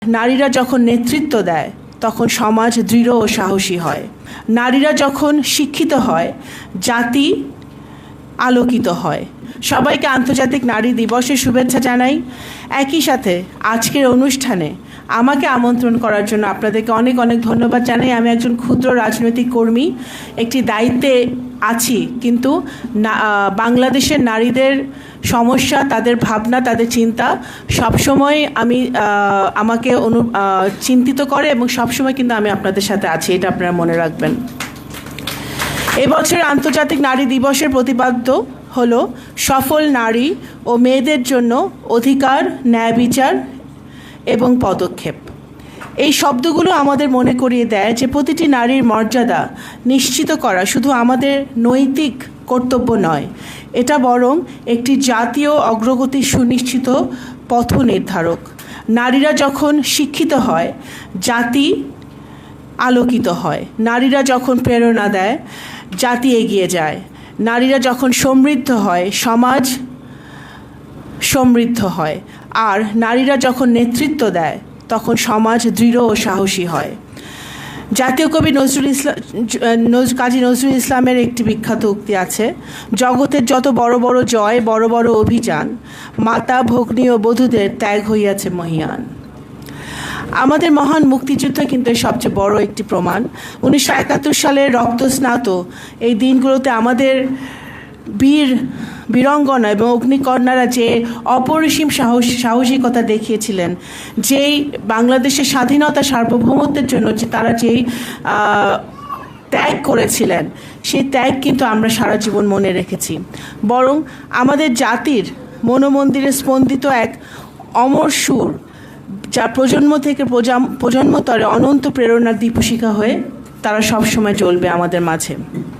নারীরা যখন নেতৃত্ব দেয় তখন সমাজ দৃঢ় ও সাহসী হয়। নারীরা যখন শিক্ষিত হয় জাতি আলোকিত হয়। সবাইকে আন্তর্জাতিক নারী দিবসের শুভেচ্ছা জানাই। একই সাথে আজকের অনুষ্ঠানে আমাকে আমন্ত্রণ করার জন্য আপনাদেরকে অনেক অনেক ধন্যবাদ জানাই। আমি একজন ক্ষুদ্র রাজনৈতিক কর্মী, একটি দায়িত্বে আছি, কিন্তু বাংলাদেশের নারীদের সমস্যা, তাদের ভাবনা, তাদের চিন্তা সবসময় আমাকে চিন্তিত করে এবং সবসময় কিন্তু আমি আপনাদের সাথে আছি, এটা আপনারা মনে রাখবেন। এবছর আন্তর্জাতিক নারী দিবসের প্রতিপাদ্য হলো সফল নারী ও মেয়েদের জন্য অধিকার, ন্যায় বিচার এবং পদক্ষেপ। এই শব্দগুলো আমাদের মনে করিয়ে দেয় যে প্রতিটি নারীর মর্যাদা নিশ্চিত করা শুধু আমাদের নৈতিক কর্তব্য নয়, এটা বরং একটি জাতীয় অগ্রগতি সুনিশ্চিত পথ নির্ধারক। নারীরা যখন শিক্ষিত হয় জাতি আলোকিত হয়। নারীরা যখন প্রেরণা দেয় জাতি এগিয়ে যায়। নারীরা যখন সমৃদ্ধ হয় সমাজ সমৃদ্ধ হয়। আর নারীরা যখন নেতৃত্ব দেয় তখন সমাজ দৃঢ় ও সাহসী হয়। জাতীয় কবি কাজী নজরুল ইসলামের একটি বিখ্যাত উক্তি আছে, জগতের যত বড় বড় জয়, বড় বড় অভিযান, মাতা ভগ্নী ও বধূদের ত্যাগ হইয়াছে মহীয়ান। আমাদের মহান মুক্তিযুদ্ধ কিন্তু সবচেয়ে বড় একটি প্রমাণ। 1971 সালের রক্তস্নাত এই দিনগুলোতে আমাদের বীরাঙ্গনা এবং অগ্নিকন্যারা যে অপরিসীম সাহসিকতা দেখিয়েছিলেন, যেই বাংলাদেশের স্বাধীনতা সার্বভৌমত্বের জন্য যে তারা যেই ত্যাগ করেছিলেন, সেই ত্যাগ কিন্তু আমরা সারা জীবন মনে রেখেছি। বরং আমাদের জাতির মনোমন্দিরে স্পন্দিত এক অমর সুর, যা প্রজন্ম থেকে প্রজন্মতরে অনন্ত প্রেরণার দীপশিখা হয়ে তারা সবসময় জ্বলবে আমাদের মাঝে।